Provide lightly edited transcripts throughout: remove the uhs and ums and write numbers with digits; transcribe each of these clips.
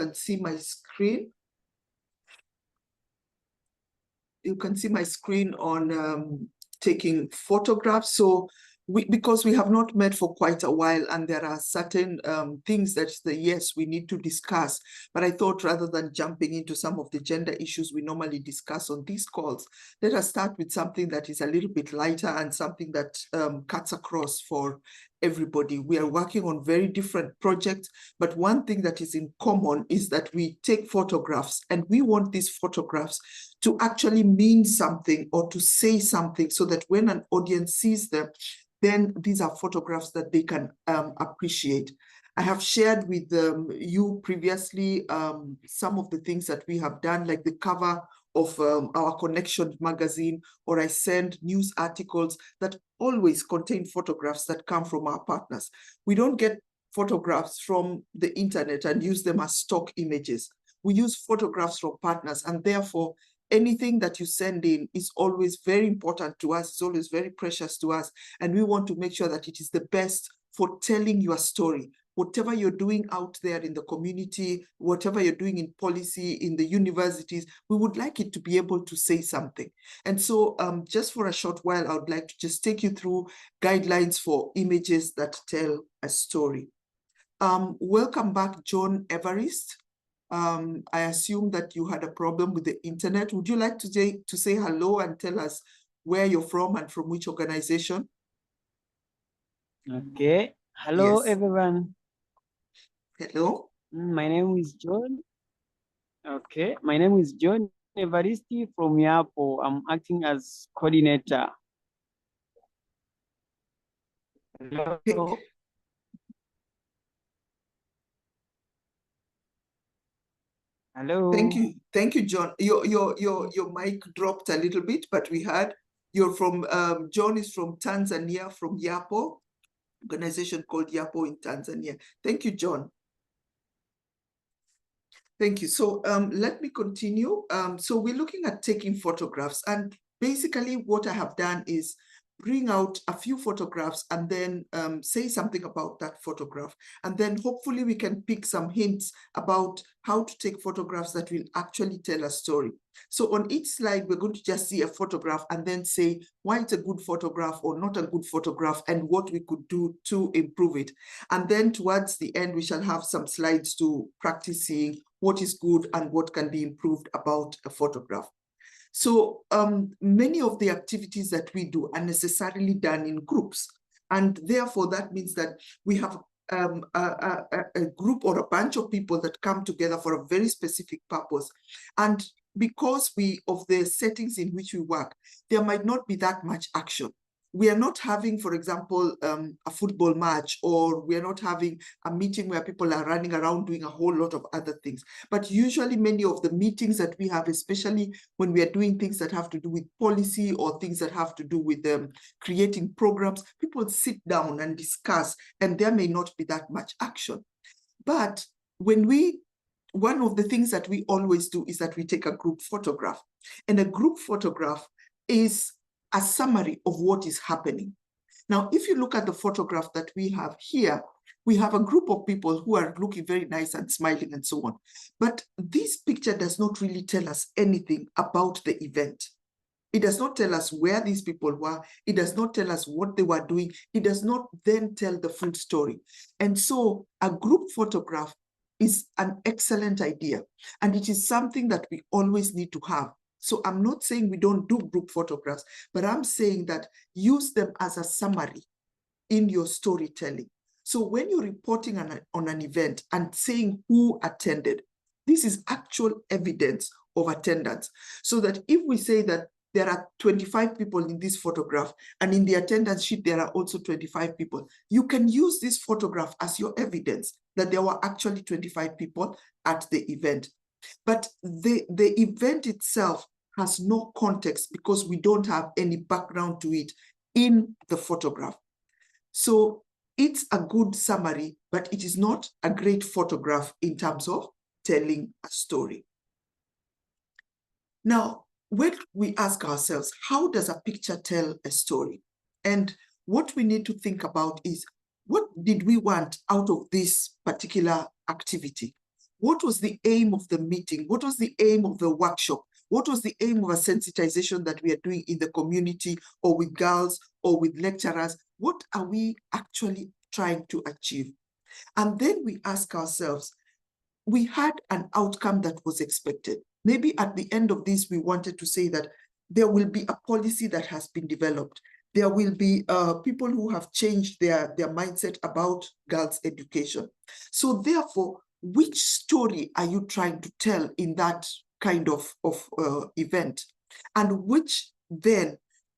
can see my screen. You can see my screen on taking photographs. So because we have not met for quite a while and there are certain things that yes, we need to discuss. But I thought rather than jumping into some of the gender issues we normally discuss on these calls, let us start with something that is a little bit lighter and something that cuts across for everybody. We are working on very different projects, but one thing that is in common is that we take photographs and we want these photographs to actually mean something or to say something so that when an audience sees them, then these are photographs that they can appreciate. I have shared with you previously some of the things that we have done, like the cover of our Connection magazine, or I send news articles that always contain photographs that come from our partners. We don't get photographs from the internet and use them as stock images. We use photographs from partners, and therefore anything that you send in is always very important to us, it's always very precious to us, and we want to make sure that it is the best for telling your story. Whatever you're doing out there in the community, whatever you're doing in policy, in the universities, we would like it to be able to say something. And so just for a short while, I would like to just take you through guidelines for images that tell a story. Welcome back, John Everest. I assume that you had a problem with the internet. Would you like to say hello and tell us where you're from and from which organization? Okay. Hello, Yes. everyone. Hello. My name is John. Okay. My name is John Evaristi from Yapo. I'm acting as coordinator. Hello. Hello. Thank you, John. Your mic dropped a little bit, but we heard you're from. John is from Tanzania, from Yapo, organization called Yapo in Tanzania. Thank you, John. Thank you. So let me continue. So we're looking at taking photographs, and basically what I have done is bring out a few photographs and then say something about that photograph. And then hopefully we can pick some hints about how to take photographs that will actually tell a story. So on each slide, we're going to just see a photograph and then say why it's a good photograph or not a good photograph and what we could do to improve it. And then towards the end, we shall have some slides to practice seeing what is good and what can be improved about a photograph. So many of the activities that we do are necessarily done in groups. And therefore, that means that we have a group or a bunch of people that come together for a very specific purpose. And because of the settings in which we work, there might not be that much action. We are not having, for example, a football match, or we are not having a meeting where people are running around doing a whole lot of other things. But usually many of the meetings that we have, especially when we are doing things that have to do with policy or things that have to do with creating programs, people sit down and discuss, and there may not be that much action. But one of the things that we always do is that we take a group photograph. And a group photograph is a summary of what is happening. Now, if you look at the photograph that we have here, we have a group of people who are looking very nice and smiling and so on. But this picture does not really tell us anything about the event. It does not tell us where these people were. It does not tell us what they were doing. It does not then tell the full story. And so a group photograph is an excellent idea. And it is something that we always need to have. So I'm not saying we don't do group photographs, but I'm saying that use them as a summary in your storytelling. So when you're reporting on an event and saying who attended, this is actual evidence of attendance. So that if we say that there are 25 people in this photograph, and in the attendance sheet, there are also 25 people, you can use this photograph as your evidence that there were actually 25 people at the event. But the event itself has no context because we don't have any background to it in the photograph. So it's a good summary, but it is not a great photograph in terms of telling a story. Now, when we ask ourselves, how does a picture tell a story? And what we need to think about is, what did we want out of this particular activity? What was the aim of the meeting? What was the aim of the workshop? What was the aim of a sensitization that we are doing in the community or with girls or with lecturers? What are we actually trying to achieve? And then we ask ourselves, we had an outcome that was expected. Maybe at the end of this, we wanted to say that there will be a policy that has been developed. There will be people who have changed their mindset about girls' education. So therefore, which story are you trying to tell in that kind of event? And which then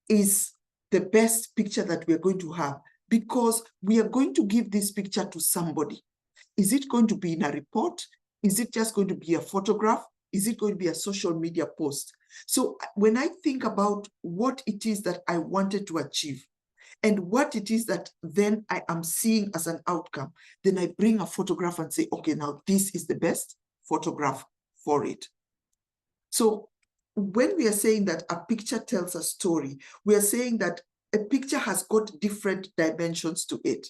is the best picture that we're going to have? Because we are going to give this picture to somebody. Is it going to be in a report? Is it just going to be a photograph? Is it going to be a social media post? So when I think about what it is that I wanted to achieve and what it is that then I am seeing as an outcome, then I bring a photograph and say, okay, now this is the best photograph for it. So when we are saying that a picture tells a story, we are saying that a picture has got different dimensions to it.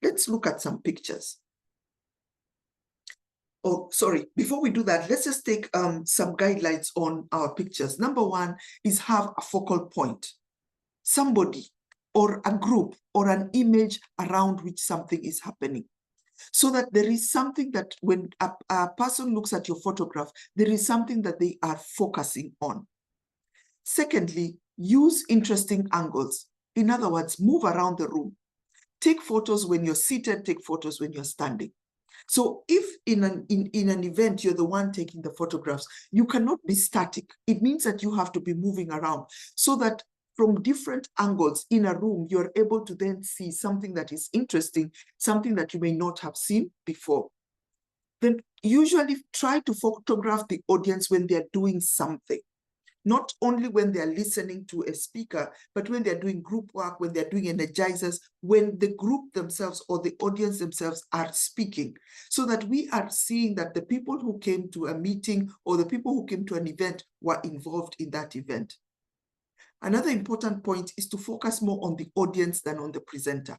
Let's look at some pictures. Oh, sorry, before we do that, let's just take some guidelines on our pictures. Number one is have a focal point, somebody or a group or an image around which something is happening. So that there is something that when a person looks at your photograph, there is something that they are focusing on. Secondly, use interesting angles. In other words, move around the room. Take photos when you're seated, take photos when you're standing. So if in an event, you're the one taking the photographs, you cannot be static. It means that you have to be moving around so that from different angles in a room, you're able to then see something that is interesting, something that you may not have seen before. Then usually try to photograph the audience when they're doing something. Not only when they're listening to a speaker, but when they're doing group work, when they're doing energizers, when the group themselves or the audience themselves are speaking, so that we are seeing that the people who came to a meeting or the people who came to an event were involved in that event. Another important point is to focus more on the audience than on the presenter.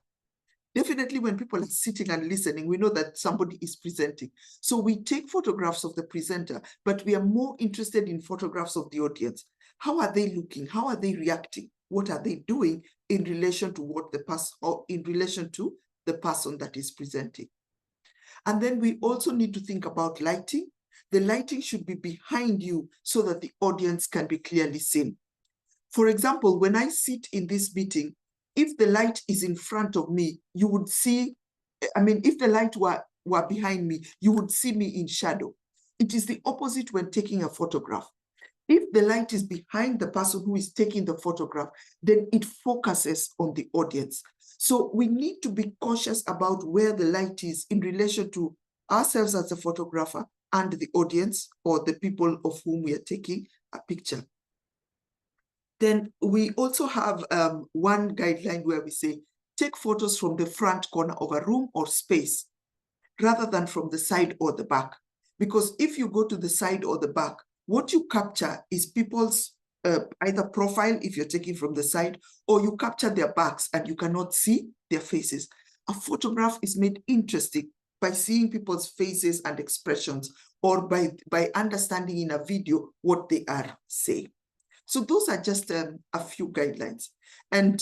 Definitely when people are sitting and listening, we know that somebody is presenting. So we take photographs of the presenter, but we are more interested in photographs of the audience. How are they looking? How are they reacting? What are they doing in relation to what the person or in relation to the person that is presenting? And then we also need to think about lighting. The lighting should be behind you so that the audience can be clearly seen. For example, when I sit in this meeting, if the light is in front of me, you would see, I mean, if the light were behind me, you would see me in shadow. It is the opposite when taking a photograph. If the light is behind the person who is taking the photograph, then it focuses on the audience. So we need to be cautious about where the light is in relation to ourselves as a photographer and the audience or the people of whom we are taking a picture. Then we also have one guideline where we say, take photos from the front corner of a room or space rather than from the side or the back. Because if you go to the side or the back, what you capture is people's either profile if you're taking from the side, or you capture their backs and you cannot see their faces. A photograph is made interesting by seeing people's faces and expressions, or by understanding in a video what they are saying. So those are just a few guidelines. And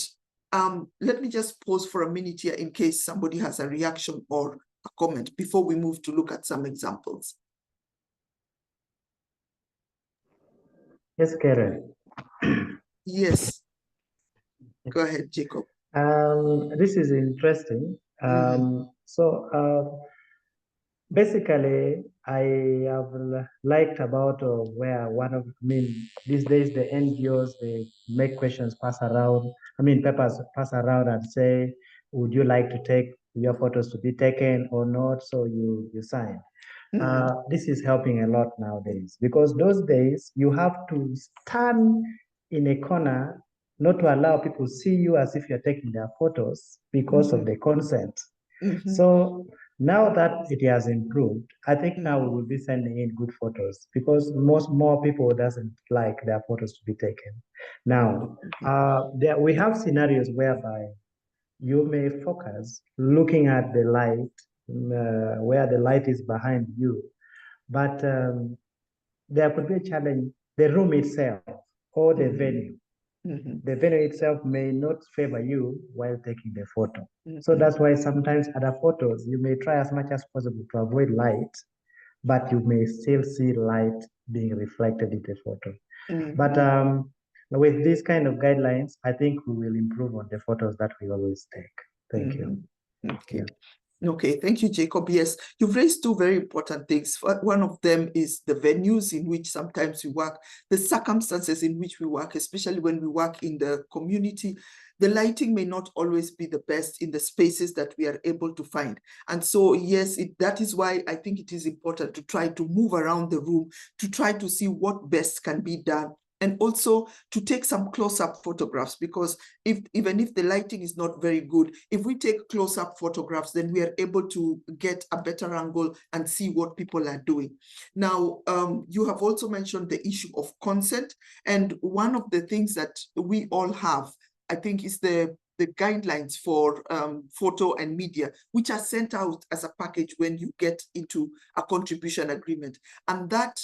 let me just pause for a minute here in case somebody has a reaction or a comment before we move to look at some examples. Yes, Karen. Yes. Go ahead, Jacob. This is interesting. Basically, I have liked about where these days the NGOs, they make questions papers pass around and say, would you like to take your photos to be taken or not? So you sign. This is helping a lot nowadays because those days you have to stand in a corner not to allow people see you as if you're taking their photos because of the consent. So now that it has improved, I think now we will be sending in good photos because more people doesn't like their photos to be taken. Now, we have scenarios whereby you may focus looking at the light, where the light is behind you. but there could be a challenge, the room itself or the venue. The venue itself may not favor you while taking the photo. So that's why sometimes other photos, you may try as much as possible to avoid light, but you may still see light being reflected in the photo. But with these kind of guidelines, I think we will improve on the photos that we always take. Thank you. Okay. Yeah. Okay, thank you, Jacob. Yes, you've raised two very important things. One of them is the venues in which sometimes we work, the circumstances in which we work, especially when we work in the community. The lighting may not always be the best in the spaces that we are able to find. And so, yes, that is why I think it is important to try to move around the room, to try to see what best can be done, and also to take some close-up photographs, because even if the lighting is not very good, if we take close-up photographs, then we are able to get a better angle and see what people are doing. Now, you have also mentioned the issue of consent, and one of the things that we all have, I think, is the guidelines for photo and media, which are sent out as a package when you get into a contribution agreement. And that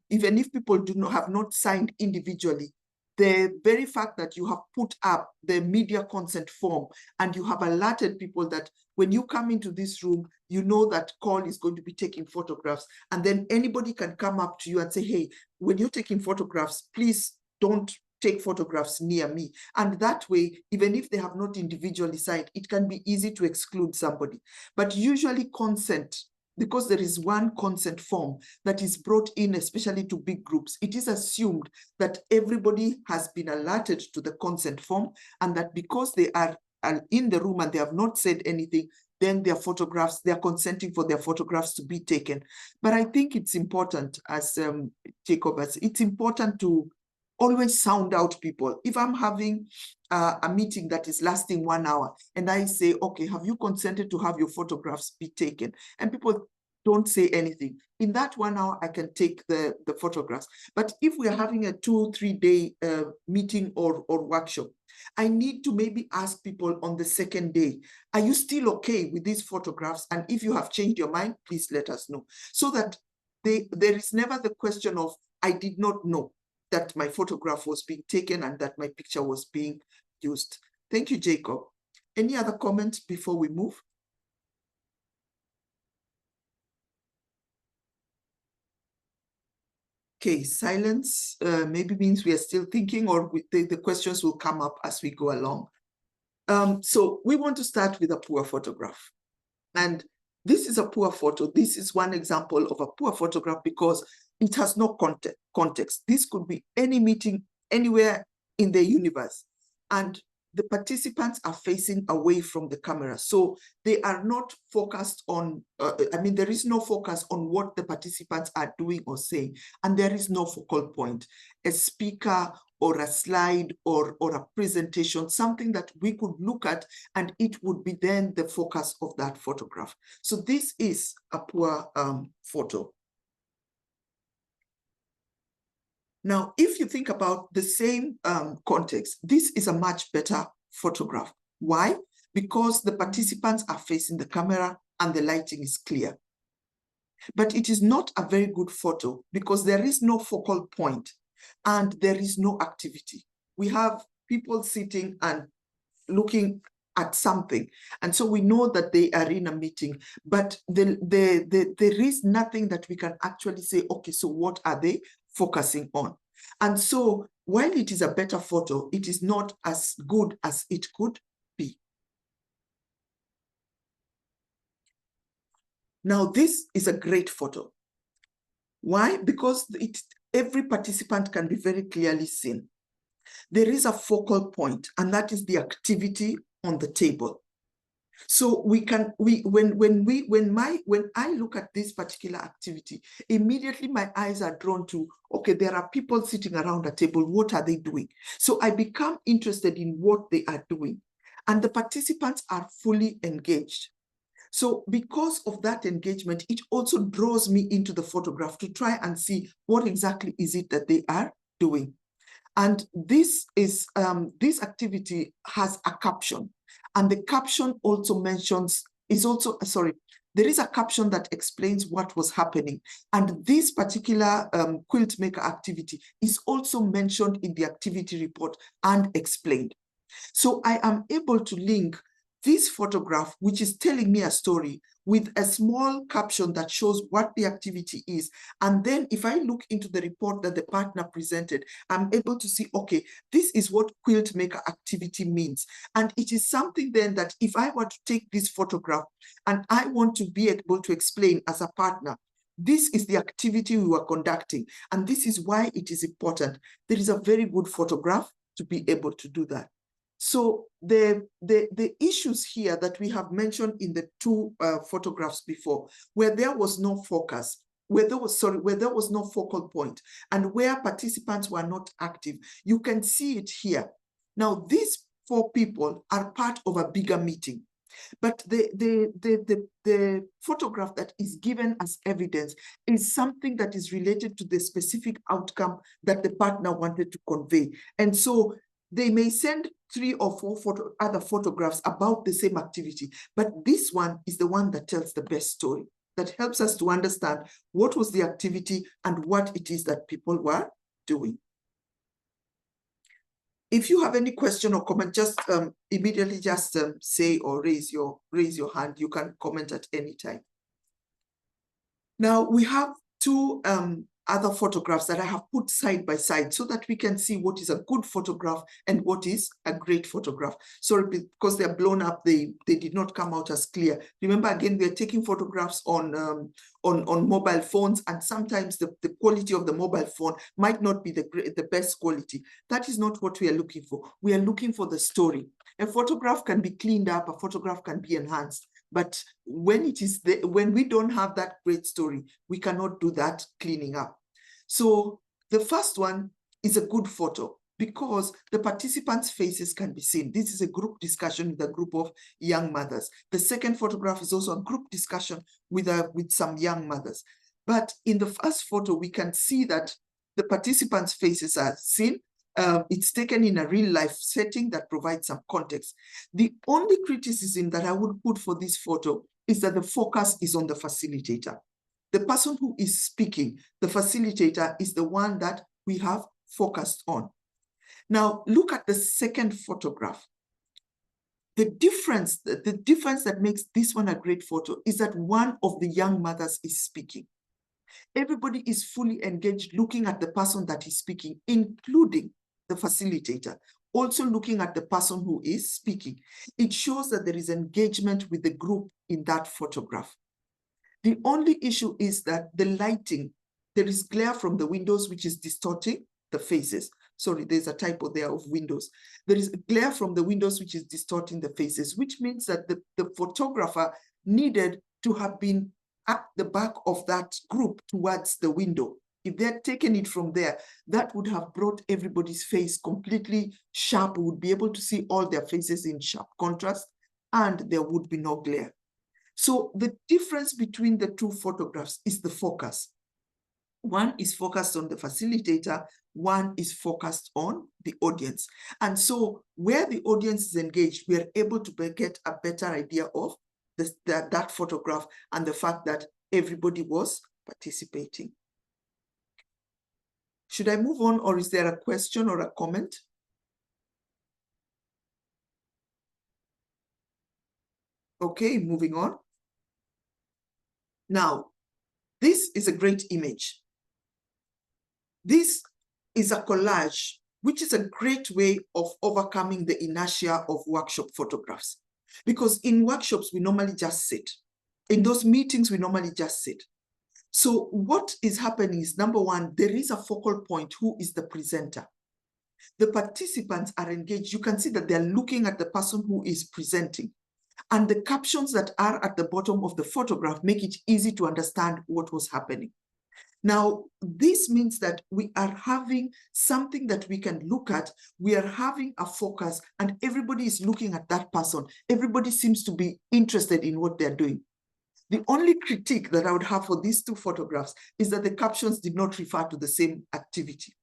even if people have not signed individually, the very fact that you have put up the media consent form and you have alerted people that when you come into this room, you know that call is going to be taking photographs, and then anybody can come up to you and say, hey, when you're taking photographs, please don't take photographs near me. And that way, even if they have not individually signed, it can be easy to exclude somebody. But usually consent, because there is one consent form that is brought in, especially to big groups, it is assumed that everybody has been alerted to the consent form, and that because they are in the room and they have not said anything, then their photographs, they are consenting for their photographs to be taken. But I think it's important, as Jacob has, it's important to always sound out people. If I'm having a meeting that is lasting 1 hour and I say, okay, have you consented to have your photographs be taken? And people don't say anything. In that 1 hour, I can take the photographs. But if we are having a 2-3 day meeting or workshop, I need to maybe ask people on the second day, are you still okay with these photographs? And if you have changed your mind, please let us know. So that there is never the question of, I did not know that my photograph was being taken and that my picture was being used. Thank you, Jacob. Any other comments before we move? Okay, silence maybe means we are still thinking, or the questions will come up as we go along. So we want to start with a poor photograph. And this is a poor photo. This is one example of a poor photograph because it has no context. This could be any meeting anywhere in the universe. And the participants are facing away from the camera. So they are not focused on, there is no focus on what the participants are doing or saying. And there is no focal point. A speaker or a slide or a presentation, something that we could look at, and it would be then the focus of that photograph. So this is a poor photo. Now, if you think about the same context, this is a much better photograph. Why? Because the participants are facing the camera and the lighting is clear. But it is not a very good photo because there is no focal point and there is no activity. We have people sitting and looking at something. And so we know that they are in a meeting, but there is nothing that we can actually say, okay, so what are they focusing on? And so while it is a better photo, it is not as good as it could be. Now, this is a great photo. Why? Because every participant can be very clearly seen. There is a focal point, and that is the activity on the table. So when I look at this particular activity, immediately my eyes are drawn to, okay, there are people sitting around a table. What are they doing? So I become interested in what they are doing, and the participants are fully engaged. So because of that engagement, it also draws me into the photograph to try and see what exactly is it that they are doing. And this activity has a caption, and the caption also there is a caption that explains what was happening. And this particular quilt maker activity is also mentioned in the activity report and explained. So I am able to link this photograph, which is telling me a story, with a small caption that shows what the activity is. And then if I look into the report that the partner presented, I'm able to see, okay, this is what quilt maker activity means. And it is something then that if I were to take this photograph and I want to be able to explain as a partner, this is the activity we were conducting, and this is why it is important. There is a very good photograph to be able to do that. So the issues here that we have mentioned in the two photographs before, where there was no focus, where there was no focal point, and where participants were not active, you can see it here. Now, these 4 people are part of a bigger meeting, but the photograph that is given as evidence is something that is related to the specific outcome that the partner wanted to convey. And so they may send 3 or 4 other photographs about the same activity, but this one is the one that tells the best story, that helps us to understand what was the activity and what it is that people were doing. If you have any question or comment, just immediately just say or raise your hand. You can comment at any time. Now we have 2 other photographs that I have put side by side so that we can see what is a good photograph and what is a great photograph. Sorry, because they're blown up, they did not come out as clear. Remember, again, we're taking photographs on mobile phones, and sometimes the quality of the mobile phone might not be the best quality. That is not what we are looking for. We are looking for the story. A photograph can be cleaned up, a photograph can be enhanced. But when we don't have that great story, we cannot do that cleaning up. So the first one is a good photo because the participants' faces can be seen. This is a group discussion with a group of young mothers. The second photograph is also a group discussion with some young mothers. But in the first photo, we can see that the participants' faces are seen. It's taken in a real life setting that provides some context. The only criticism that I would put for this photo is that the focus is on the facilitator. The person who is speaking, the facilitator, is the one that we have focused on. Now, look at the second photograph. The difference that makes this one a great photo is that one of the young mothers is speaking. Everybody is fully engaged looking at the person that is speaking, including the facilitator, also looking at the person who is speaking. It shows that there is engagement with the group in that photograph. The only issue is that the lighting, there is glare from the windows, which is distorting the faces. Sorry, there's a typo there of windows. There is glare from the windows, which is distorting the faces, which means that the photographer needed to have been at the back of that group towards the window. If they had taken it from there, that would have brought everybody's face completely sharp. We would be able to see all their faces in sharp contrast, and there would be no glare. So the difference between the 2 photographs is the focus. One is focused on the facilitator, one is focused on the audience. And so where the audience is engaged, we are able to get a better idea of that photograph and the fact that everybody was participating. Should I move on, or is there a question or a comment? Okay, moving on. Now, this is a great image. This is a collage, which is a great way of overcoming the inertia of workshop photographs. Because in workshops, we normally just sit. In those meetings, we normally just sit. So what is happening is, number one, there is a focal point who is the presenter. The participants are engaged. You can see that they're looking at the person who is presenting. And the captions that are at the bottom of the photograph make it easy to understand what was happening. Now, this means that we are having something that we can look at. We are having a focus, and everybody is looking at that person. Everybody seems to be interested in what they're doing. The only critique that I would have for these 2 photographs is that the captions did not refer to the same activity.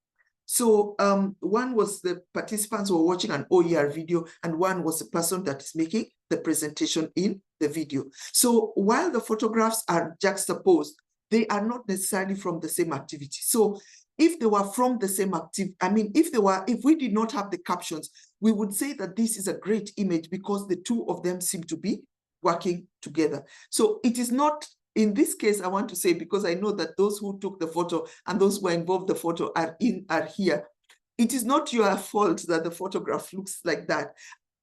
So one was the participants who were watching an OER video, and one was the person that is making the presentation in the video. So while the photographs are juxtaposed, they are not necessarily from the same activity. So if they were from the same activity, I mean, if we did not have the captions, we would say that this is a great image because the two of them seem to be working together. So it is not, in this case, I want to say, because I know that those who took the photo and those who are involved in the photo are here. It is not your fault that the photograph looks like that.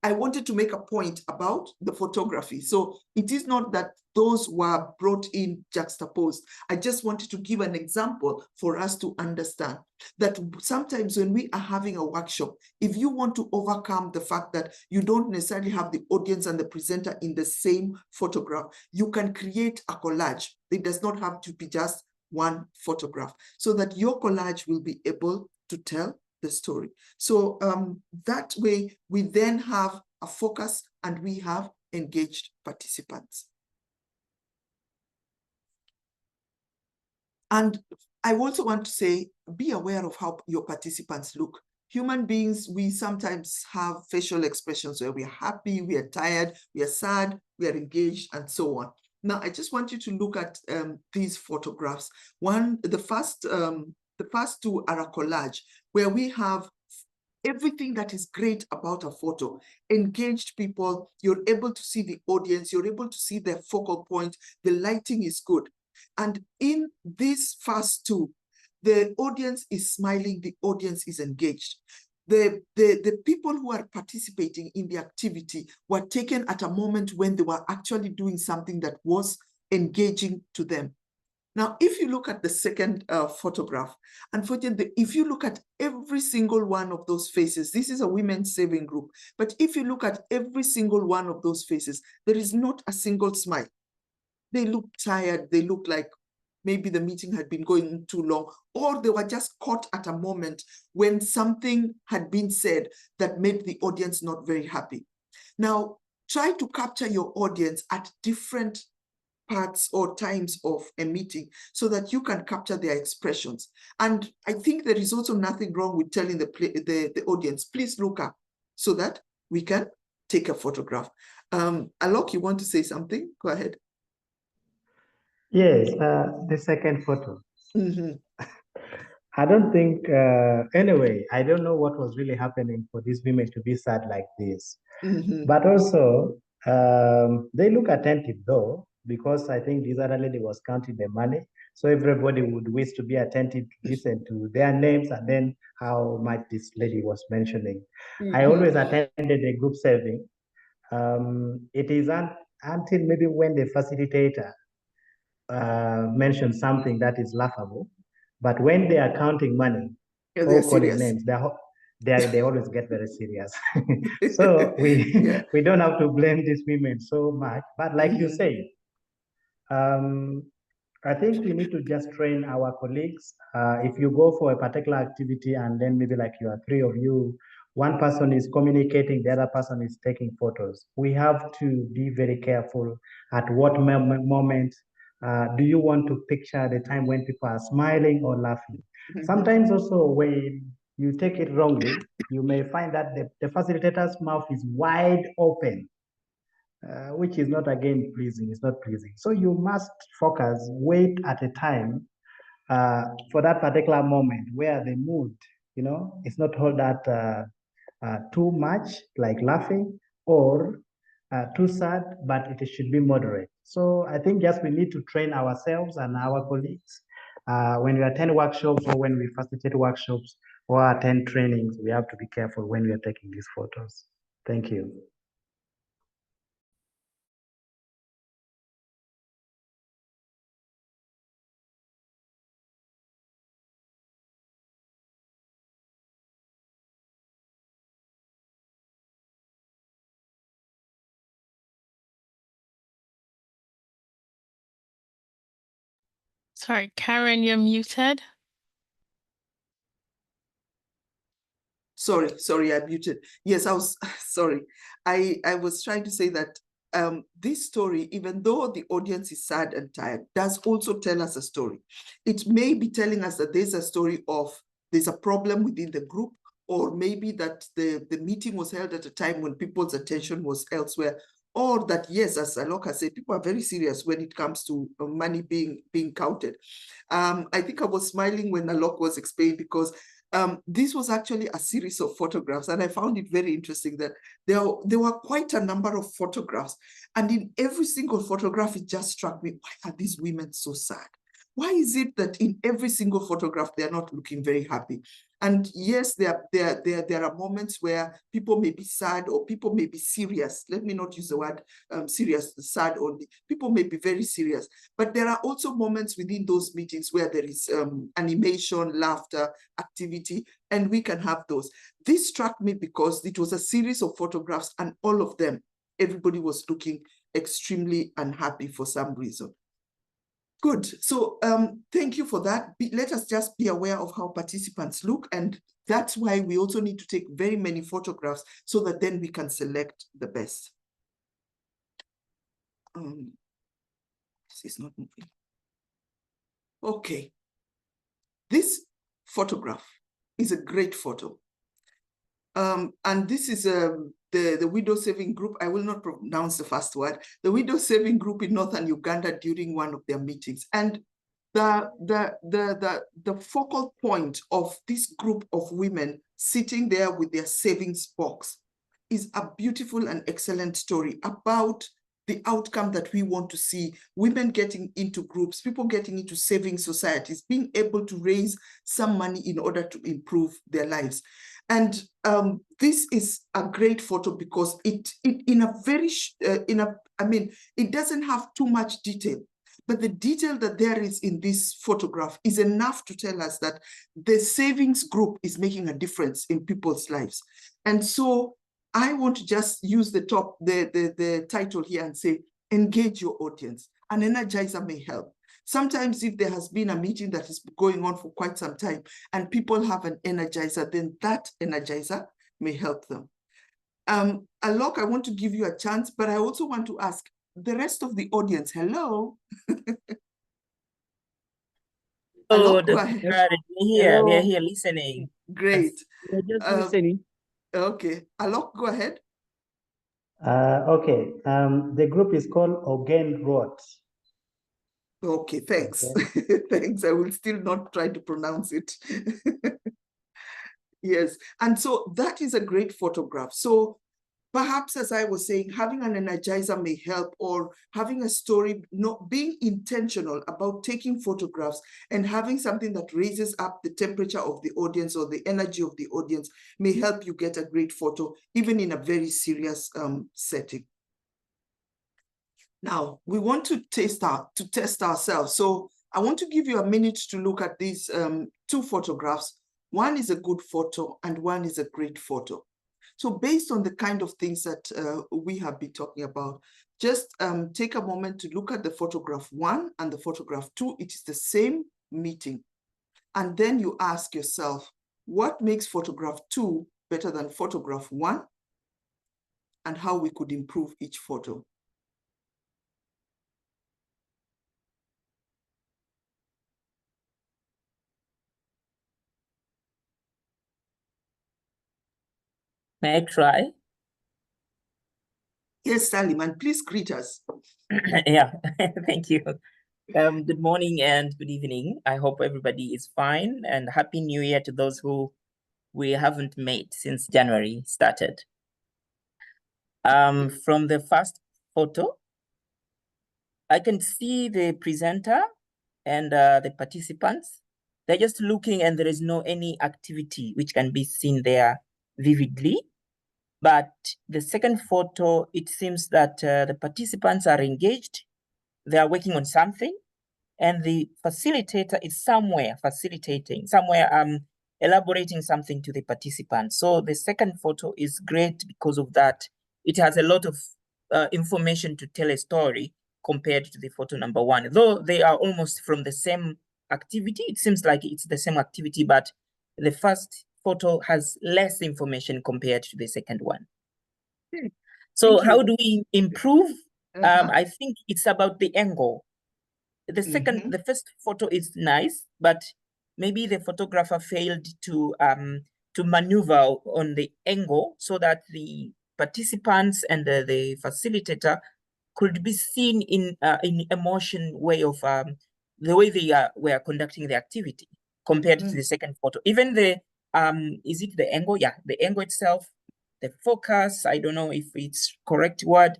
I wanted to make a point about the photography. So it is not that those were brought in juxtaposed. I just wanted to give an example for us to understand that sometimes when we are having a workshop, if you want to overcome the fact that you don't necessarily have the audience and the presenter in the same photograph, you can create a collage. It does not have to be just one photograph, so that your collage will be able to tell the story. So that way we then have a focus and we have engaged participants. And I also want to say, be aware of how your participants look. Human beings, we sometimes have facial expressions where we are happy, we are tired, we are sad, we are engaged, and so on. Now, I just want you to look at these photographs. The first two are a collage where we have everything that is great about a photo. Engaged people, you're able to see the audience, you're able to see their focal point, the lighting is good. And in these first two, the audience is smiling, the audience is engaged. The people who are participating in the activity were taken at a moment when they were actually doing something that was engaging to them. Now, if you look at the second photograph, unfortunately, if you look at every single one of those faces, this is a women's saving group, but if you look at every single one of those faces, there is not a single smile. They look tired, they look like maybe the meeting had been going too long, or they were just caught at a moment when something had been said that made the audience not very happy. Now, try to capture your audience at different parts or times of a meeting so that you can capture their expressions. And I think there is also nothing wrong with telling the audience, please look up, so that we can take a photograph. Alok, you want to say something? Go ahead. Yes, the second photo. Mm-hmm. I don't think, anyway, I don't know what was really happening for these women to be sad like this. Mm-hmm. But also, they look attentive though, because I think this other lady was counting the money. So everybody would wish to be attentive to listen to their names and then how much this lady was mentioning. Mm-hmm. I always attended a group serving. It is until maybe when the facilitator mentions something that is laughable, but when they are counting money or calling names, they always get very serious. So we don't have to blame these women so much. But like you say, I think we need to just train our colleagues. If you go for a particular activity and then maybe like you are three of you, one person is communicating, the other person is taking photos. We have to be very careful at what moment do you want to picture the time when people are smiling or laughing. Sometimes also when you take it wrongly, you may find that the facilitator's mouth is wide open. Which is not again pleasing, it's not pleasing. So you must focus, wait at a time for that particular moment where the mood, it's not all that too much, like laughing, or too sad, but it should be moderate. So I think just we need to train ourselves and our colleagues. When we attend workshops or when we facilitate workshops or attend trainings, we have to be careful when we are taking these photos. Thank you. Sorry, Karen, you're muted. Sorry, I muted. Yes, I was sorry. I was trying to say that this story, even though the audience is sad and tired, does also tell us a story. It may be telling us that there's a story of there's a problem within the group, or maybe that the meeting was held at a time when people's attention was elsewhere, or that, yes, as Aloka said, people are very serious when it comes to money being counted. I think I was smiling when Alok was explaining, because this was actually a series of photographs, and I found it very interesting that there were quite a number of photographs, and in every single photograph, it just struck me, why are these women so sad? Why is it that in every single photograph, they're not looking very happy? And yes, there are moments where people may be sad, or people may be serious. Let me not use the word serious, sad only. People may be very serious. But there are also moments within those meetings where there is animation, laughter, activity, and we can have those. This struck me because it was a series of photographs, and all of them, everybody was looking extremely unhappy for some reason. Good. So thank you for that. Let us just be aware of how participants look. And that's why we also need to take very many photographs, so that then we can select the best. This is not moving. Okay. This photograph is a great photo. And this is the Widow Saving Group. I will not pronounce the first word. The Widow Saving Group in Northern Uganda during one of their meetings. And the focal point of this group of women sitting there with their savings box is a beautiful and excellent story about the outcome that we want to see: women getting into groups, people getting into saving societies, being able to raise some money in order to improve their lives. And this is a great photo because it doesn't have too much detail, but the detail that there is in this photograph is enough to tell us that the savings group is making a difference in people's lives. And so I want to just use the title here and say, engage your audience. An energizer may help. Sometimes if there has been a meeting that is going on for quite some time and people have an energizer, then that energizer may help them. Alok, I want to give you a chance, but I also want to ask the rest of the audience, hello. Oh, Alok, go ahead. we are here listening. Great. We're just listening. Okay, Alok, go ahead. Okay, the group is called Ogen Rot. Okay, thanks. Okay. Thanks. I will still not try to pronounce it. Yes, and so that is a great photograph. So perhaps, as I was saying, having an energizer may help, or having a story, not being intentional about taking photographs and having something that raises up the temperature of the audience or the energy of the audience may help you get a great photo, even in a very serious setting. Now, we want to test ourselves. So I want to give you a minute to look at these two photographs. One is a good photo and one is a great photo. So based on the kind of things that we have been talking about, just take a moment to look at the photograph 1 and the photograph 2. It is the same meeting. And then you ask yourself, what makes photograph 2 better than photograph 1? And how we could improve each photo. May I try? Yes, Salim, and please greet us. Yeah, thank you. Good morning and good evening. I hope everybody is fine, and Happy New Year to those who we haven't met since January started. From the first photo, I can see the presenter and the participants. They're just looking and there is no any activity which can be seen there vividly. But the second photo, it seems that the participants are engaged. They are working on something, and the facilitator is somewhere facilitating, somewhere elaborating something to the participants. So the second photo is great because of that. It has a lot of information to tell a story compared to the photo number 1. Though they are almost from the same activity, it seems like it's the same activity, but the first photo has less information compared to the second one. So how do we improve? I think it's about the angle. The first photo is nice, but maybe the photographer failed to maneuver on the angle so that the participants and the facilitator could be seen in emotion way of the way they were conducting the activity compared to the second photo. Even the is it the angle? Yeah, the angle itself, the focus. I don't know if it's correct word.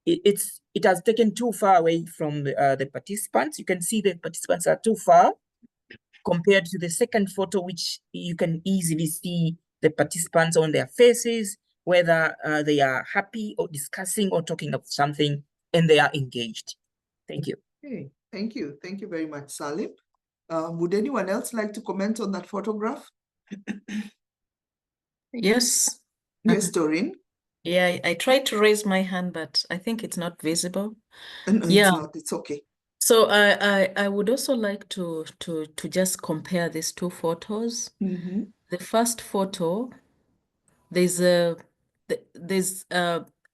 It has taken too far away from the participants. You can see the participants are too far compared to the second photo, which you can easily see the participants on their faces, whether they are happy or discussing or talking of something, and they are engaged. Thank you. Okay, thank you. Thank you very much, Salim. Would anyone else like to comment on that photograph? Yes. Yes, Doreen? Yeah, I tried to raise my hand, but I think it's not visible. No, Yeah. it's not. It's okay. So I would also like to just compare these two photos. Mm-hmm. The first photo, there's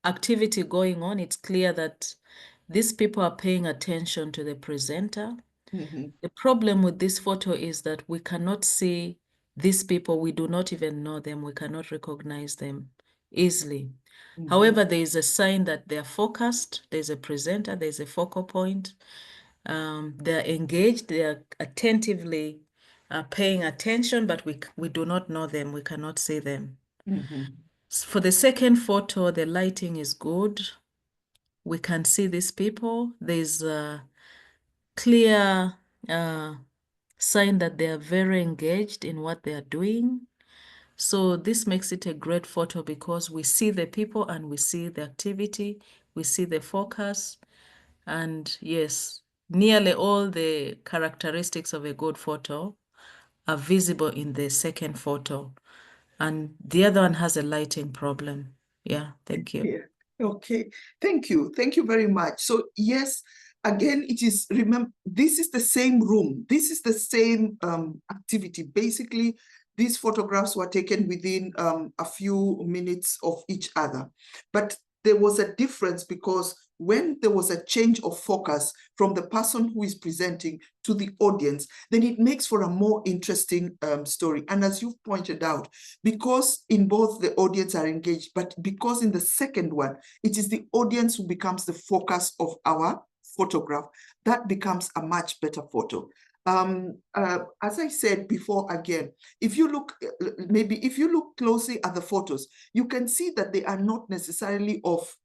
activity going on. It's clear that these people are paying attention to the presenter. Mm-hmm. The problem with this photo is that we cannot see these people. We do not even know them. We cannot recognize them easily. Mm-hmm. However, there is a sign that they're focused. There's a presenter. There's a focal point. They're engaged. They're attentively paying attention, but we do not know them. We cannot see them. Mm-hmm. For the second photo, the lighting is good. We can see these people. There's a clear sign that they are very engaged in what they are doing. So this makes it a great photo because we see the people and we see the activity, we see the focus, and yes, nearly all the characteristics of a good photo are visible in the second photo. And the other one has a lighting problem. Yeah, thank you. Yeah. Okay. Thank you. Thank you very much. So yes, again, it is, remember, this is the same room. This is the same activity. Basically, these photographs were taken within a few minutes of each other. But there was a difference because when there was a change of focus from the person who is presenting to the audience, then it makes for a more interesting story. And as you've pointed out, because in both the audience are engaged, but because in the second one, it is the audience who becomes the focus of our photograph, that becomes a much better photo. As I said before, again, if you look, maybe if you look closely at the photos, you can see that they are not necessarily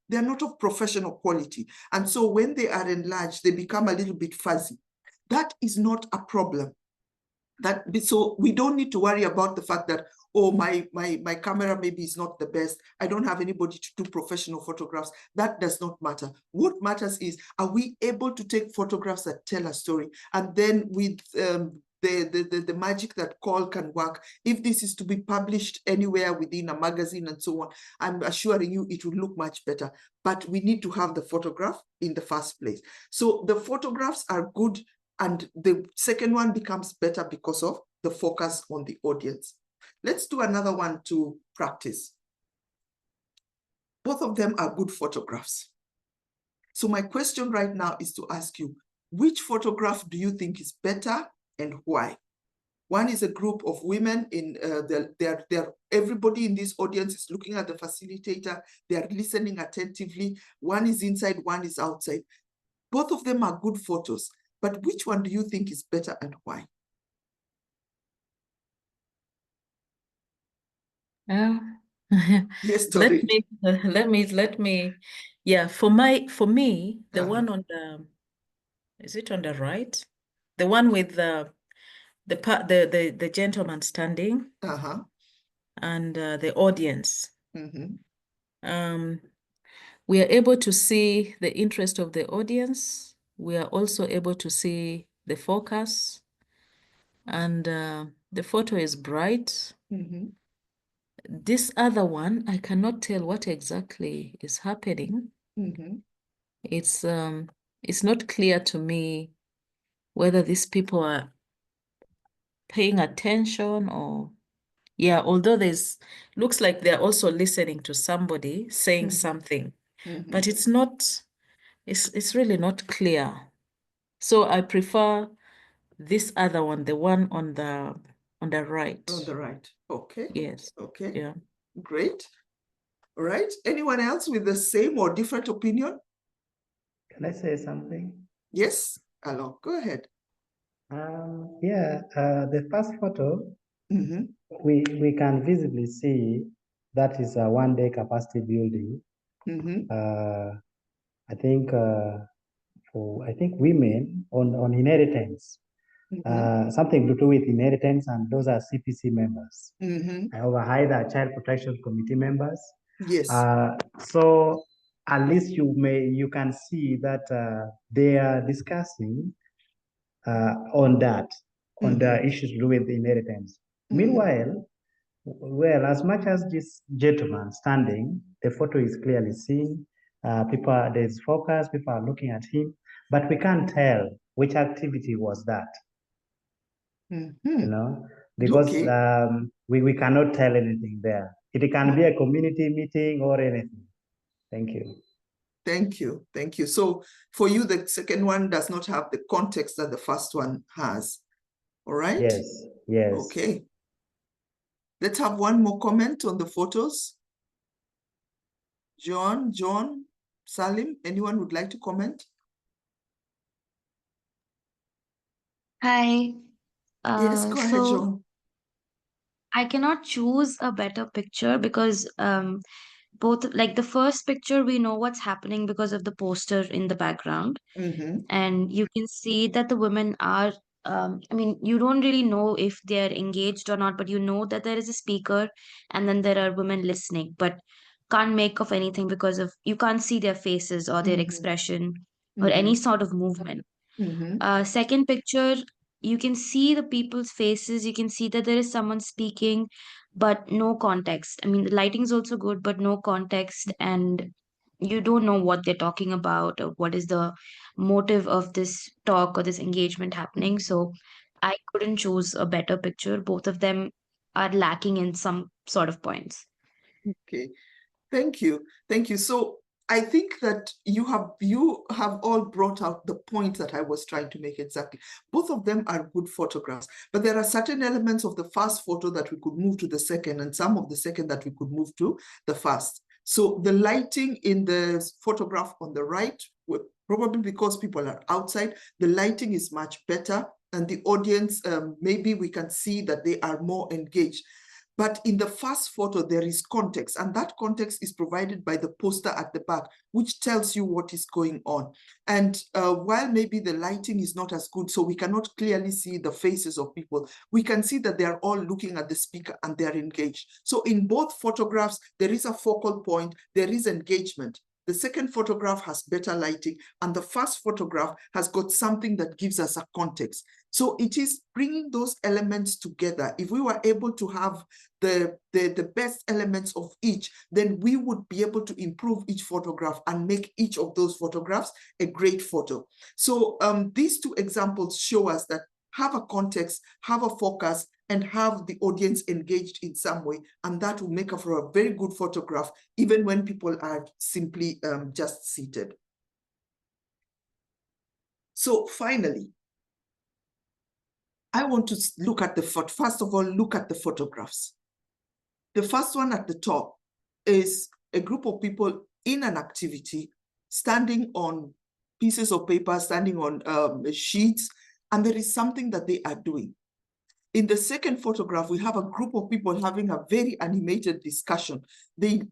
they're not of professional quality. And so when they are enlarged, they become a little bit fuzzy. That is not a problem. So we don't need to worry about the fact that, oh, my camera maybe is not the best. I don't have anybody to do professional photographs. That does not matter. What matters is, are we able to take photographs that tell a story? And then with the magic that call can work, if this is to be published anywhere within a magazine and so on, I'm assuring you it will look much better. But we need to have the photograph in the first place. So the photographs are good, and the second one becomes better because of the focus on the audience. Let's do another one to practice. Both of them are good photographs. So my question right now is to ask you, which photograph do you think is better and why? One is a group of women in everybody in this audience is looking at the facilitator. They are listening attentively. One is inside, one is outside. Both of them are good photos. But which one do you think is better and why? Yes, let me. Yeah, for me, the one on the, is it on the right? The one with the gentleman standing and the audience. We are able to see the interest of the audience. We are also able to see the focus, and the photo is bright. This other one, I cannot tell what exactly is happening. It's not clear to me whether these people are paying attention or, yeah, although looks like they're also listening to somebody saying something, but it's really not clear. So I prefer this other one, the one on the right. On the right. Okay. Yes. Okay. Yeah. Great. All right. Anyone else with the same or different opinion? Can I say something? Yes, Alon, go ahead. The first photo, Mm-hmm. we can visibly see that is a one-day capacity building. Mm-hmm. I think for women on inheritance, Mm-hmm. something to do with inheritance, and those are CPC members. Mm-hmm. Either Child Protection Committee members. Yes. So at least you can see that they are discussing on the issues to do with the inheritance. Meanwhile, well, as much as this gentleman standing, the photo is clearly seen. There's focus, people are looking at him, but we can't tell which activity was that, because we cannot tell anything there. It can be a community meeting or anything. Thank you. Thank you. Thank you. So for you, the second one does not have the context that the first one has. All right? Yes, yes. Okay. Let's have one more comment on the photos. John, Salim, anyone would like to comment? Hi. Yes, go ahead, John. I cannot choose a better picture because both, like the first picture, we know what's happening because of the poster in the background. And you can see that the women are, I mean, you don't really know if they're engaged or not, but you know that there is a speaker and then there are women listening, but can't make of anything because of you can't see their faces or their expression or any sort of movement. Second picture, you can see the people's faces, you can see that there is someone speaking, but no context. I mean, the lighting is also good, but no context, and you don't know what they're talking about or what is the motive of this talk or this engagement happening. So I couldn't choose a better picture. Both of them are lacking in some sort of points. Okay. Thank you. Thank you. So I think that you have all brought out the point that I was trying to make exactly. Both of them are good photographs, but there are certain elements of the first photo that we could move to the second and some of the second that we could move to the first. So the lighting in the photograph on the right, probably because people are outside, the lighting is much better and the audience, maybe we can see that they are more engaged. But in the first photo, there is context, and that context is provided by the poster at the back, which tells you what is going on. And while maybe the lighting is not as good, so we cannot clearly see the faces of people, we can see that they are all looking at the speaker and they're engaged. So in both photographs, there is a focal point, there is engagement. The second photograph has better lighting, and the first photograph has got something that gives us a context. So it is bringing those elements together. If we were able to have the best elements of each, then we would be able to improve each photograph and make each of those photographs a great photo. So these two examples show us that have a context, have a focus, and have the audience engaged in some way, and that will make for a very good photograph, even when people are simply just seated. So finally, I want to look at first of all, look at the photographs. The first one at the top is a group of people in an activity, standing on pieces of paper, standing on sheets, and there is something that they are doing. In the second photograph, we have a group of people having a very animated discussion. They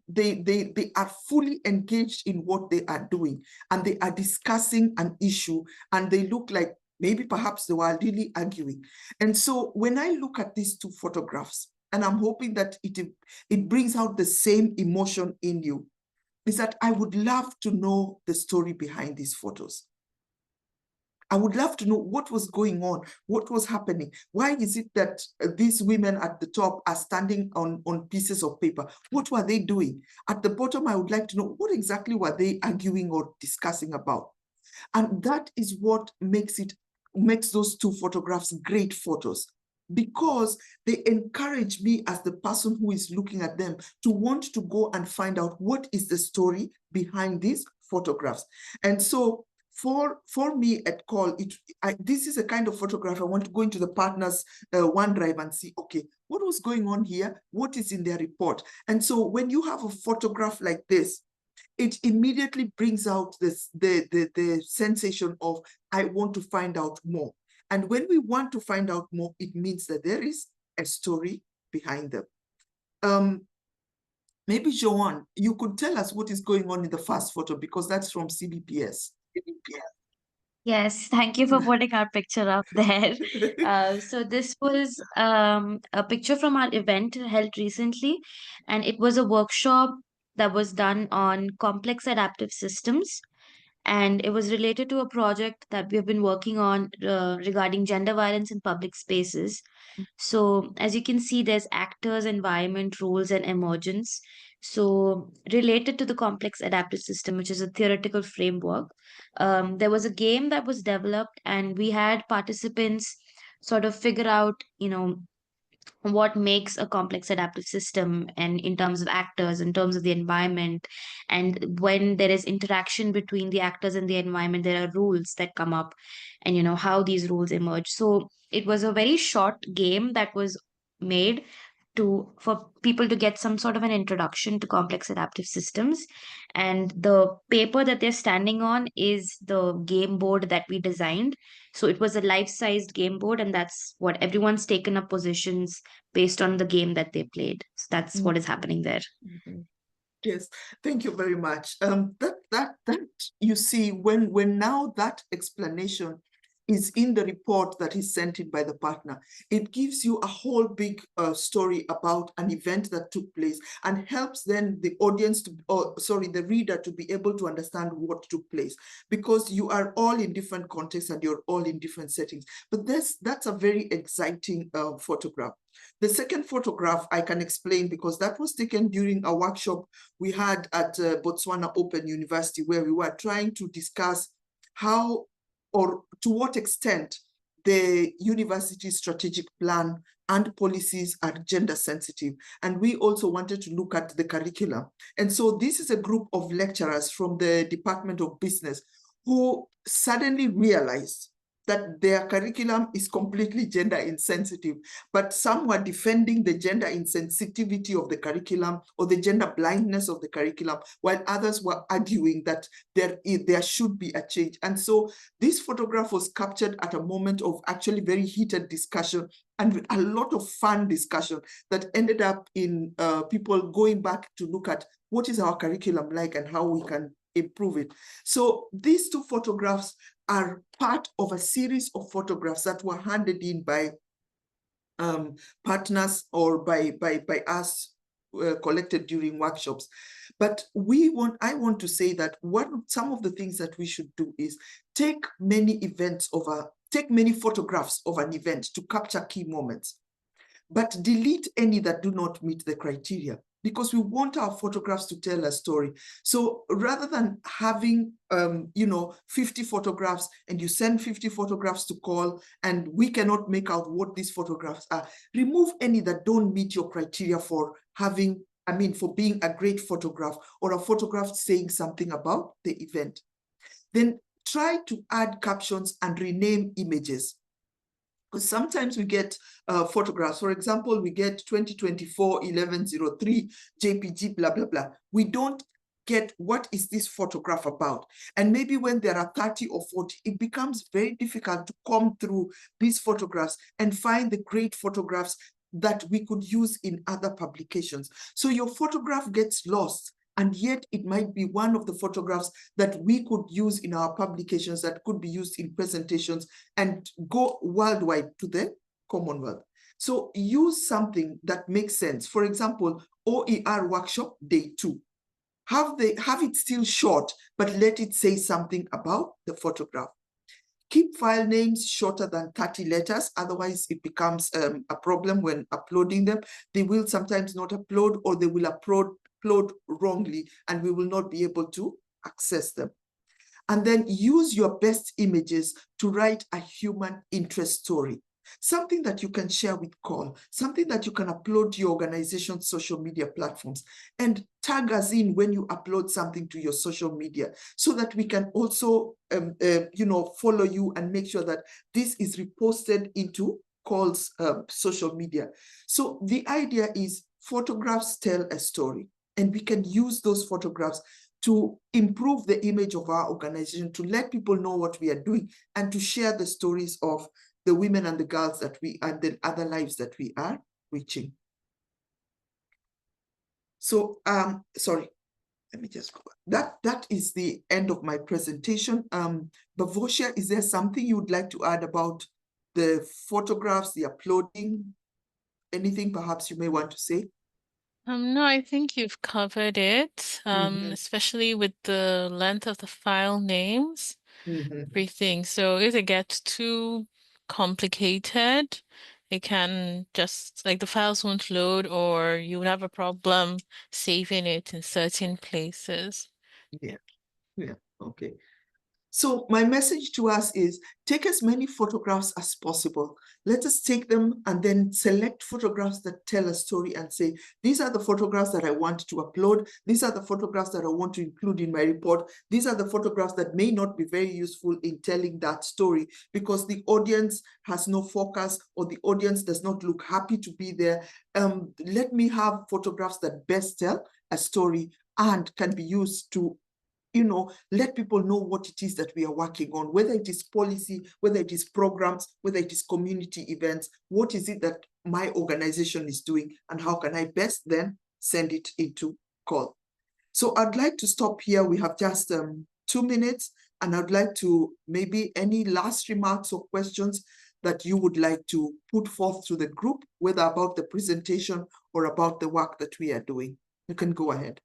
are fully engaged in what they are doing, and they are discussing an issue, and they look like maybe perhaps they were really arguing. And so when I look at these two photographs, and I'm hoping that it brings out the same emotion in you, is that I would love to know the story behind these photos. I would love to know what was going on, what was happening. Why is it that these women at the top are standing on pieces of paper? What were they doing? At the bottom, I would like to know what exactly were they arguing or discussing about? And that is what makes those two photographs great photos, because they encourage me as the person who is looking at them to want to go and find out what is the story behind these photographs. And so for me at call, this is a kind of photograph I want to go into the partners OneDrive and see, okay, what was going on here? What is in their report? And so when you have a photograph like this, it immediately brings out the sensation of, I want to find out more. And when we want to find out more, it means that there is a story behind them. Maybe Joanne, you could tell us what is going on in the first photo, because that's from CBPS. Yes, thank you for putting our picture up there. So this was a picture from our event held recently, and it was a workshop that was done on complex adaptive systems. And it was related to a project that we have been working on regarding gender violence in public spaces. So, as you can see, there's actors, environment, rules, and emergence. So, related to the complex adaptive system, which is a theoretical framework, there was a game that was developed, and we had participants sort of figure out, what makes a complex adaptive system, and in terms of actors, in terms of the environment, and when there is interaction between the actors and the environment, there are rules that come up, and how these rules emerge. So it was a very short game that was made for people to get some sort of an introduction to complex adaptive systems. And the paper that they're standing on is the game board that we designed. So it was a life-sized game board, and that's what everyone's taken up positions based on the game that they played. So that's what is happening there. Yes, thank you very much. That you see, when now that explanation is in the report that is sent in by the partner, it gives you a whole big story about an event that took place, and helps then the audience the reader to be able to understand what took place, because you are all in different contexts and you're all in different settings. But that's a very exciting photograph. The second photograph I can explain, because that was taken during a workshop we had at Botswana Open University, where we were trying to discuss how or to what extent the university strategic plan and policies are gender sensitive. And we also wanted to look at the curriculum. And so this is a group of lecturers from the Department of Business who suddenly realized that their curriculum is completely gender insensitive, but some were defending the gender insensitivity of the curriculum or the gender blindness of the curriculum, while others were arguing that there should be a change. And so this photograph was captured at a moment of actually very heated discussion and a lot of fun discussion that ended up in people going back to look at what is our curriculum like and how we can improve it. So these two photographs are part of a series of photographs that were handed in by partners or by us collected during workshops. But I want to say that some of the things that we should do is take many photographs of an event to capture key moments, but delete any that do not meet the criteria, because we want our photographs to tell a story. So rather than having 50 photographs and you send 50 photographs to call and we cannot make out what these photographs are, remove any that don't meet your criteria for being a great photograph or a photograph saying something about the event. Then try to add captions and rename images. Because sometimes we get photographs. For example, we get 2024-11-03 JPG, blah, blah, blah. We don't get what is this photograph about. And maybe when there are 30 or 40, it becomes very difficult to comb through these photographs and find the great photographs that we could use in other publications. So your photograph gets lost. And yet it might be one of the photographs that we could use in our publications, that could be used in presentations and go worldwide to the Commonwealth. So use something that makes sense. For example, OER workshop day 2. Have it still short, but let it say something about the photograph. Keep file names shorter than 30 letters, otherwise it becomes a problem when uploading them. They will sometimes not upload, or they will upload wrongly and we will not be able to access them. And then use your best images to write a human interest story. something that you can share with call, something that you can upload to your organization's social media platforms, and tag us in when you upload something to your social media, so that we can also follow you and make sure that this is reposted into call's social media. So the idea is photographs tell a story, and we can use those photographs to improve the image of our organization, to let people know what we are doing, and to share the stories of the women and the girls that we, and the other lives that we are reaching. So, sorry, let me just go back. That is the end of my presentation. Bavoshia, is there something you would like to add about the photographs, the uploading? Anything perhaps you may want to say? No, I think you've covered it, especially with the length of the file names, everything. So if it gets too complicated, it can just, like, the files won't load, or you would have a problem saving it in certain places. Yeah, okay. So my message to us is, take as many photographs as possible. Let us take them and then select photographs that tell a story and say, these are the photographs that I want to upload. These are the photographs that I want to include in my report. These are the photographs that may not be very useful in telling that story because the audience has no focus, or the audience does not look happy to be there. Let me have photographs that best tell a story and can be used to let people know what it is that we are working on, whether it is policy, whether it is programs, whether it is community events. What is it that my organization is doing, and how can I best then send it into call? So I'd like to stop here. We have just 2 minutes, and I'd like to maybe any last remarks or questions that you would like to put forth to the group, whether about the presentation or about the work that we are doing. You can go ahead.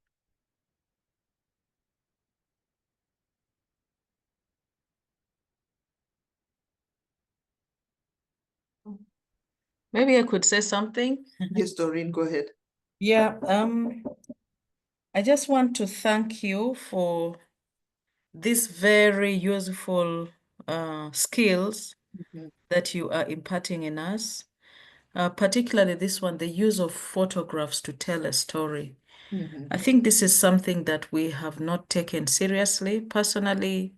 Maybe I could say something. Yes, Doreen, go ahead. Yeah, I just want to thank you for these very useful skills that you are imparting in us, particularly this one, the use of photographs to tell a story. I think this is something that we have not taken seriously. Personally,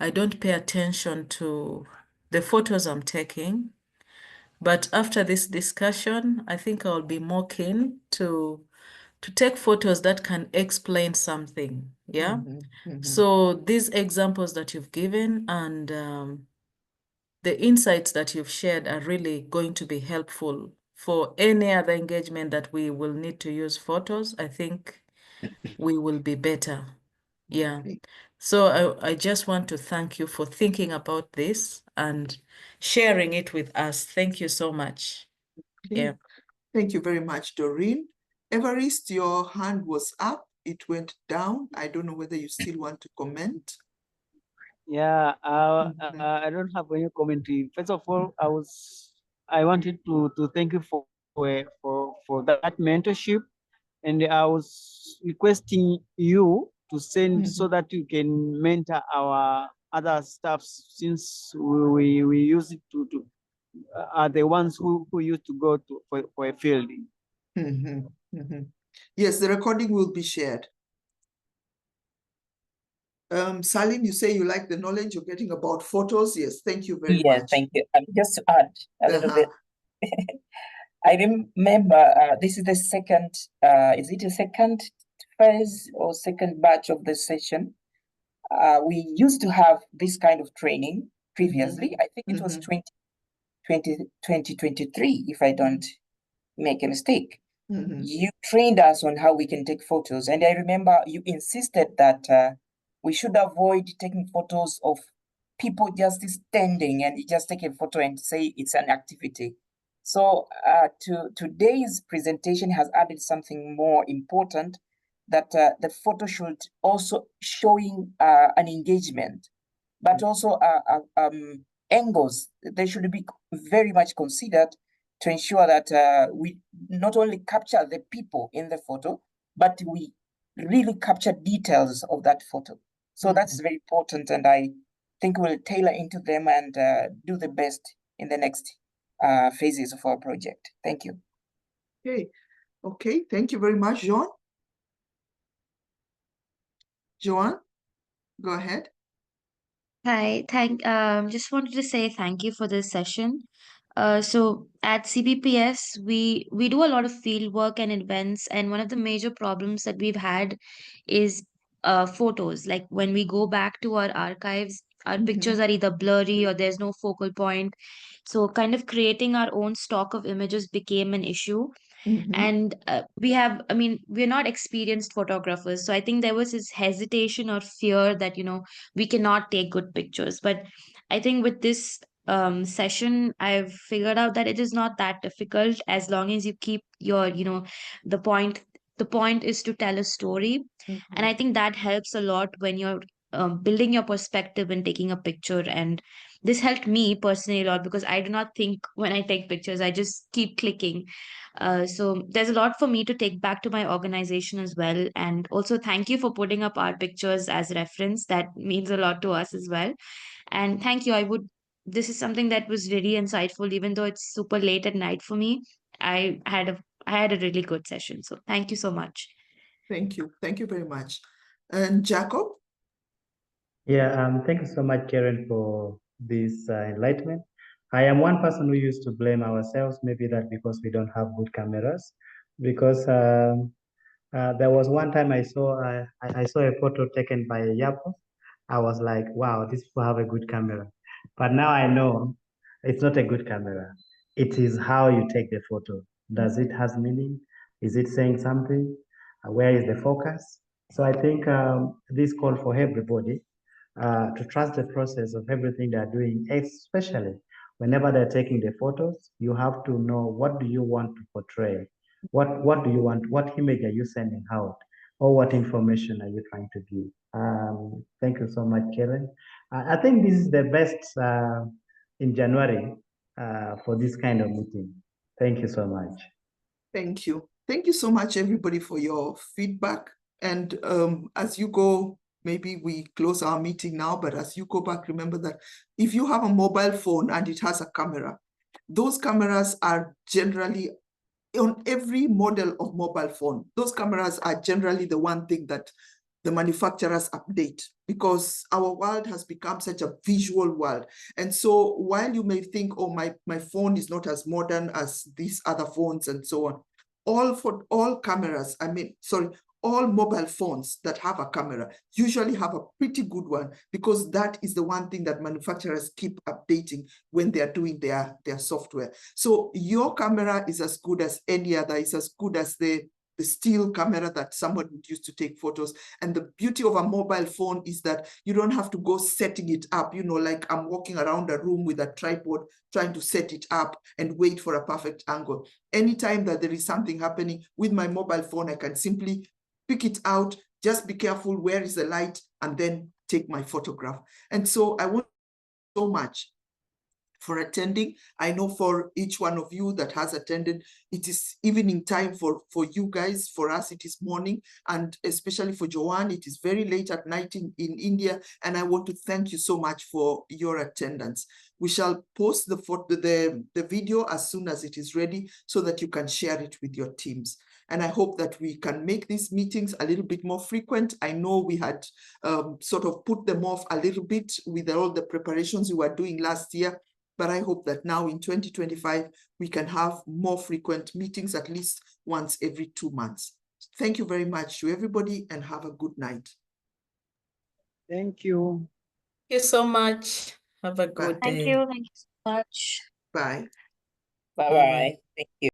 I don't pay attention to the photos I'm taking. But after this discussion, I think I'll be more keen to take photos that can explain something. Yeah. So these examples that you've given and the insights that you've shared are really going to be helpful for any other engagement that we will need to use photos. I think we will be better. Yeah. So I just want to thank you for thinking about this and sharing it with us. Thank you so much. Yeah. Thank you very much, Doreen. Evariste, your hand was up. It went down. I don't know whether you still want to comment. Yeah, I don't have any commentary. First of all, I wanted to thank you for that mentorship, and I was requesting you to send so that you can mentor our other staff, since we use it to are the ones who used to go to for a field. Yes, the recording will be shared. Salim, you say you like the knowledge you're getting about photos. Yes, thank you very much. Thank you. Just to add a little bit. I remember this is the second, is it a second phase or second batch of the session? We used to have this kind of training previously. I think it was 2023, if I don't make a mistake. You trained us on how we can take photos. And I remember you insisted that we should avoid taking photos of people just standing and you just take a photo and say it's an activity. So today's presentation has added something more important, that the photo should also showing an engagement, but also angles. They should be very much considered to ensure that we not only capture the people in the photo, but we really capture details of that photo. So that's very important, and I think we'll tailor into them and do the best in the next phases of our project. Thank you. Okay, thank you very much, Joan. Joan, go ahead. Hi, just wanted to say thank you for this session. So at CBPS, we do a lot of field work and events, and one of the major problems that we've had is photos. Like when we go back to our archives, our pictures are either blurry or there's no focal point. So kind of creating our own stock of images became an issue. And I mean, we're not experienced photographers, so I think there was this hesitation or fear that, we cannot take good pictures. But I think with this session, I've figured out that it is not that difficult as long as you keep your, the point. The point is to tell a story. And I think that helps a lot when you're building your perspective and taking a picture. And this helped me personally a lot because I do not think when I take pictures, I just keep clicking. So there's a lot for me to take back to my organization as well. And also, thank you for putting up our pictures as reference. That means a lot to us as well. And thank you. This is something that was really insightful, even though it's super late at night for me. I had a really good session. So thank you so much. Thank you. Thank you very much. And Jacob? Yeah, thank you so much, Karen, for this enlightenment. I am one person who used to blame ourselves, maybe that because we don't have good cameras, because there was one time I saw a photo taken by Yapo. I was like, wow, these people have a good camera. But now I know it's not a good camera. It is how you take the photo. Does it has meaning? Is it saying something? Where is the focus? So I think this call for everybody to trust the process of everything they're doing, especially whenever they're taking the photos. You have to know, what do you want to portray? What do you want? What image are you sending out? Or what information are you trying to give? Thank you so much, Karen. I think this is the best in January for this kind of meeting. Thank you so much. Thank you. Thank you so much, everybody, for your feedback. And as you go, maybe we close our meeting now, but as you go back, remember that if you have a mobile phone and it has a camera, those cameras are generally on every model of mobile phone. Those cameras are generally the one thing that the manufacturers update, because our world has become such a visual world. And so while you may think, oh, my phone is not as modern as these other phones and so on, all cameras, all mobile phones that have a camera usually have a pretty good one, because that is the one thing that manufacturers keep updating when they are doing their software. So your camera is as good as any other, is as good as the still camera that someone would use to take photos. And the beauty of a mobile phone is that you don't have to go setting it up, like I'm walking around a room with a tripod trying to set it up and wait for a perfect angle. Anytime that there is something happening with my mobile phone, I can simply pick it out, just be careful, where is the light, and then take my photograph. And so I want so much for attending. I know for each one of you that has attended, it is evening time for you guys. For us, it is morning, and especially for Joanne, it is very late at night in India. And I want to thank you so much for your attendance. We shall post the video as soon as it is ready so that you can share it with your teams. And I hope that we can make these meetings a little bit more frequent. I know we had sort of put them off a little bit with all the preparations we were doing last year. But I hope that now in 2025, we can have more frequent meetings, at least once every 2 months. Thank you very much to everybody, and have a good night. Thank you. Thank you so much. Have a good day. Thank you so much. Bye. Bye-bye. Thank you.